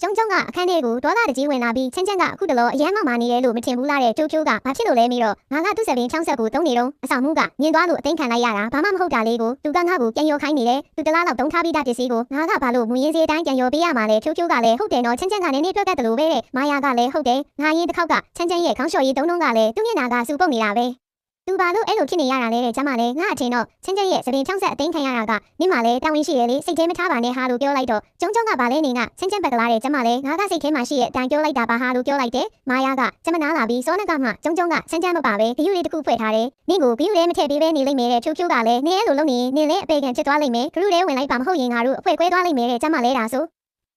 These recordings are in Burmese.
ကျုံကအခန်းထဲကိုဒေါသတကြီးဝင်လာပြီးချမ်းကအခုတလောအရန်မောက်မာနေတယ်လို့မထင်ဘူးလားတဲ့ကျိုးကဘာဖြစ်လို့လဲမီတော့ငါကသူ့စပင်း60ကိုတုံးနေတော့အဆောင်မှုကမြင်သွားလို့အသိခံလိုက်ရတာဘာမှမဟုတ်တာလေးကိုသူကငါ့ကိုပြန်ရောခိုင်းနေတယ်သူတလားလောက်တုံးထားပြီးသားပစ္စည်းကိုငါကဘာလို့မူရင်းစည်းအတိုင်းပြန်ရောပေးရမှာလဲကျိုးကလည်းဟုတ်တယ်နော်ချမ်းကလည်းနေတွက်ကတလို့ပဲတဲ့မာယာကလည်းဟုတ်တယ်ငါရင်တစ်ခေါက်ကချမ်းရဲ့ခေါင်းလျှော်ရည်တုံးကလည်းသူ့မျက်နှာကစူပုတ်နေတာပဲသူဘာလို့အဲ့လိုဖြစ်နေရတာလဲတဲ့ကျမလည်းငါအထင်တော့ချမ်းရဲ့စပင်း60အသိခံရတာကနင့်မလည်းတောင်းဝင်ရှိရလေစိတ်ထဲမထားပါနဲ့ဟာလို့ပြောလိုက်တော့ကျုံကဘာလဲနေကချမ်းပတ်ကလားတဲ့ကျမလည်းငါကစိတ်ထဲမှာရှိရဲ့အတိုင်းပြောလိုက်တာပါဟာလို့ပြောလိုက်တယ်မာယာကကျမနားလာပြီးစောနကမှကျုံကချမ်းမပါပဲဘီယူလေးတစ်ခုဖွင့်ထားတယ်နင့်ကိုဘီယူလေးမထည့်ပေးပဲနေလိမ့်မယ်တဲ့ချိုးကလည်းနင်းအဲ့လိုလုပ်နေနင်းလည်းအပေခံဖြစ်သွားလိမ့်မယ်ဂရုထဲဝင်လိုက်ပါမဟုတ်ရင်ငါတို့အဖွဲခွဲသွားလိမ့်မယ်တဲ့ကျမလည်းဒါဆို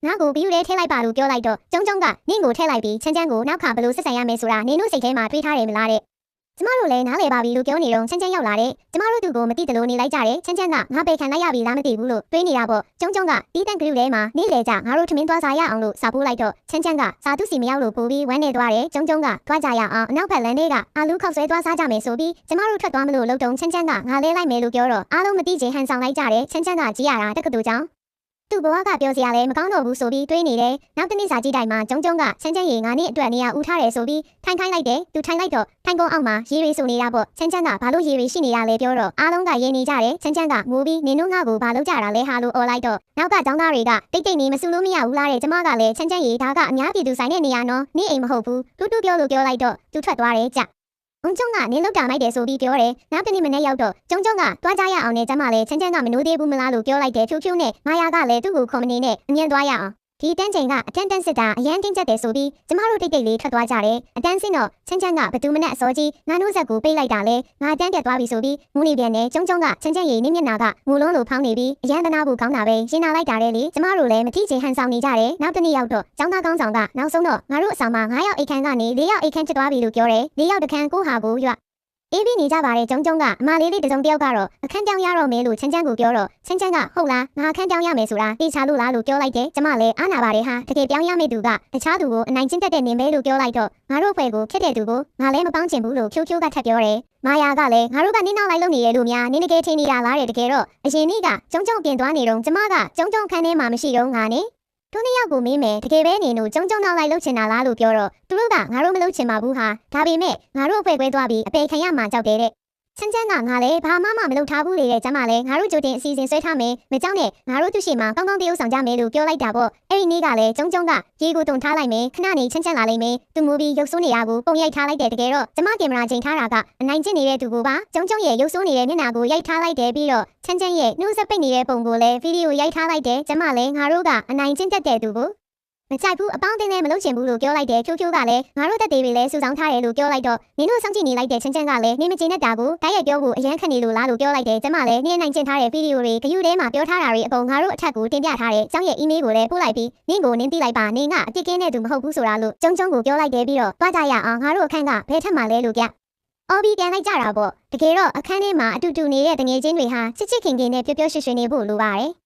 ငါ့ကိုဘီယူလေးထည့်လိုက်ပါလို့ပြောလိုက်တော့ကျုံကနင့်ကိုထည့်လိုက်ပြီးချမ်းကိုနောက်ခါဘလို့ဆက်ဆံရမယ်ဆိုတာနင်တို့စိတ်ထဲမှာတွေးထားတယ်မလားတဲ့ကျမတို့လည်းနားလည်ပါပြီလို့ပြောနေတော့ချမ်းရောက်လာတယ်ကျမတို့သူကိုမသိတယ်လို့နေလိုက်ကြတယ်ချမ်းကငါပေခံလိုက်ရပြီလားမသိဘူးလို့တွေးနေတာပေါ့ကျုံကတီးတန့်ကလေးထဲမှာနေလေကြငါတို့ထမင်းသွားစားရအောင်လို့စာပိုးလိုက်တော့ချမ်းကစာသူစီမရောက်လို့ပို့ပြီးဝမ်းနေသွားတယ်ကျုံကသွားကြရအောင်အနောက်ဘက်လမ်းထဲကအာလူခောက်ဆွဲသွားစားကြမယ်ဆိုပြီးကျမတို့ထွက်သွားမလို့လှုပ်တုံချမ်းကငါလဲလိုက်မယ်လို့ပြောတော့အားလုံးမသိချင်ဟန်ဆောင်လိုက်ကြတယ်ချမ်းကကြီးရတာတက္ကသိုလ်ကျောင်းသူ့ဘဝကပြောစရာလည်းမကောင်းတော့ဘူးဆိုပြီးတွေးနေတယ်နောက်တနေ့စာကြည့်တိုင်းမှာကျုံကချမ်းရေငါနဲ့အတွက်နေရာဦးထားတယ်ဆိုပြီးထိုင်ခိုင်းလိုက်တယ်သူထိုင်လိုက်တော့ထိုင်ကုန်းအောက်မှာရေရီဆိုနေတာပေါ့ချမ်းကဘာလို့ရေရီရှိနေရလဲပြောတော့အားလုံးကရေနေကြတယ်ချမ်းကငိုပြီးနင်တို့ငါ့ကိုဘာလုပ်ကြတာလဲဟာလို့အော်လိုက်တော့နောက်ကကျောင်းသားတွေကတိတ်နေမဆူလို့မရဘူးလားတဲ့ကျမကလည်းချမ်းရေဒါကအများပြည်သူဆိုင်တဲ့နေရာနော်နေအိမ်မဟုတ်ဘူးတူပြောလို့ပြောလိုက်တော့သူထွက်သွားတယ်ကြုံကျုံနင်းလောက်တာမိုက်တယ်ဆိုပြီးပြောတယ်နောက်တနေ့မနေ့ရောက်တော့ကျုံကသွားကြရအောင်နဲ့ကျမလည်းချမ်းကမနိုးသေးဘူးမလားလို့ပြောလိုက်တယ်ဖြူနဲ့မာယာကလည်းသူ့ကိုခေါ်မနေနဲ့အမြင်သွားရအောင်ဒီတန်းချိန်ကအတန်းစစ်တာအရန်တင်းကျပ်တယ်ဆိုပြီးကျမတို့တိတ်လေးထွက်သွားကြတယ်အတန်းစစ်တော့ချမ်းကဘသူမနဲ့အစောကြီးငါနိုးဆက်ကိုပိတ်လိုက်တာလဲငါတန်းပြတ်သွားပြီဆိုပြီးမူနေပြန်တယ်ကျုံကချမ်းရေနင်းမျက်နာကငိုလုံးလိုဖောင်းနေပြီးအရန်တနာဖို့ကောင်းတာပဲရှင်းနာလိုက်တာလေကျမတို့လည်းမတိချင်ဟန်ဆောင်နေကြတယ်နောက်တနေ့ရောက်တော့ကျောင်းသားကောင်းဆောင်ကနောက်ဆုံးတော့ငါတို့အဆောင်မှာ9ယောက်အိတ်ခန်းကနေ4ယောက်အိတ်ခန်းဖြစ်သွားပြီလို့ပြောတယ်4ယောက်တခန်းကိုဟာကိုရွအေးပြီးနေကြပါတယ်ကျုံကအမလေးတစုံတယောက်ကတော့အခန်းပြောင်းရတော့မယ်လို့ချမ်းကိုပြောတော့ချမ်းကဟုတ်လားငါအခန်းပြောင်းရမယ်ဆိုတာတေချာလို့လားလို့ပြောလိုက်တယ်ကျမလည်းအားနာပါတယ်ဟာတကယ်ပြောင်းရမယ့်သူကတခြားသူကိုအနိုင်ကျင့်တတ်တဲ့နေမဲလို့ပြောလိုက်တော့ငါတို့ဖွဲ့ကိုဖြစ်တဲ့သူကိုငါလည်းမပေါင်းချင်ဘူးလို့ဖြိုးကထပ်ပြောတယ်မာယာကလည်းငါတို့ကနင်းနောက်လိုက်လို့နေရလို့များနင်းတကယ်ထင်နေတာလားတဲ့တကယ်တော့အရင်နေ့ကကျုံပြင်သွားနေတော့ကျမကကျုံခန်းထဲမှာမရှိတော့ငါနေတို့နှစ်ယောက်ကိုမေးမယ်တကယ်ပဲနေလို့ကျုံနောက်လိုက်လှုပ်ချင်တာလားလို့ပြောတော့သူတို့ကငါတို့မလှုပ်ချင်ပါဘူးဟာဒါပေမဲ့ငါတို့အဖွဲခွဲသွားပြီးအပေခံရမှာကြောက်တယ်တဲ့ချမ်းငါလည်းဘာမှမလုပ်ထားဘူးလေတဲ့ကျမလည်းငါတို့ကြိုတင်အစီအစဉ်ဆွဲထားမယ်မကြောက်နဲ့ငါတို့သူ့ရှိမှာကောင်းတရုပ်ဆောင်ကြမယ်လို့ပြောလိုက်တာပေါ့အဲ့ဒီနေ့ကလည်းကျုံကရေကိုတုံထားလိုက်မယ်ခဏနေချမ်းလာလိမ့်မယ်သူမူပြီးရုပ်ဆိုးနေရကိုပုံရိုက်ထားလိုက်တယ်တကယ်တော့ကျမကင်မရာချိန်ထားတာကအနိုင်ကျင့်နေတဲ့သူကိုပါကျုံရဲ့ရုပ်ဆိုးနေတဲ့မျက်နှာကိုရိုက်ထားလိုက်တယ်ပြီးတော့ချမ်းရဲ့နှုတ်ဆက်ပိတ်နေတဲ့ပုံကိုလည်းဗီဒီယိုရိုက်ထားလိုက်တယ်ကျမလည်းငါတို့ကအနိုင်ကျင့်တတ်တဲ့သူကိုမကြိုက်ဘူးအပေါင်းအသင်းနဲ့မလုပ်ချင်ဘူးလို့ပြောလိုက်တယ်ဖြိုးကလည်းငါတို့တက်သေးတွေလည်းစူဆောင်းထားတယ်လို့ပြောလိုက်တော့နင်တို့စောင့်ကြည့်နေလိုက်တဲ့ချမ်းကလည်းနင်မကျေနပ်တာကိုတိုက်ရိုက်ပြောဖို့အရန်ခက်နေလို့လားလို့ပြောလိုက်တယ်ကျမလည်းနင်နိုင်ကျင်ထားတဲ့ဗီဒီယိုတွေဂယုထဲမှာပြောထားတာတွေအကုန်ငါတို့အထက်ကိုတင်ပြထားတယ်ကျောင်းရဲ့အီးမေးလ်ကိုလည်းပို့လိုက်ပြီးနင်ကိုနင်သိလိုက်ပါနင်ကအပြစ်ကင်းတဲ့သူမဟုတ်ဘူးဆိုတာလို့ကျုံကိုပြောလိုက်တယ်ပြီးတော့တွားကြရအောင်ငါတို့အခန်းကဘယ်ထက်မှလဲလို့အော်ပြီးပြန်လိုက်ကြတာပေါ့တကယ်တော့အခန်းထဲမှာအတူတူနေတဲ့တငယ်ချင်းတွေဟာချစ်ခင်နဲ့ပျော်ပျော်ရွှင်ရွှင်နေဖို့လိုပါတယ်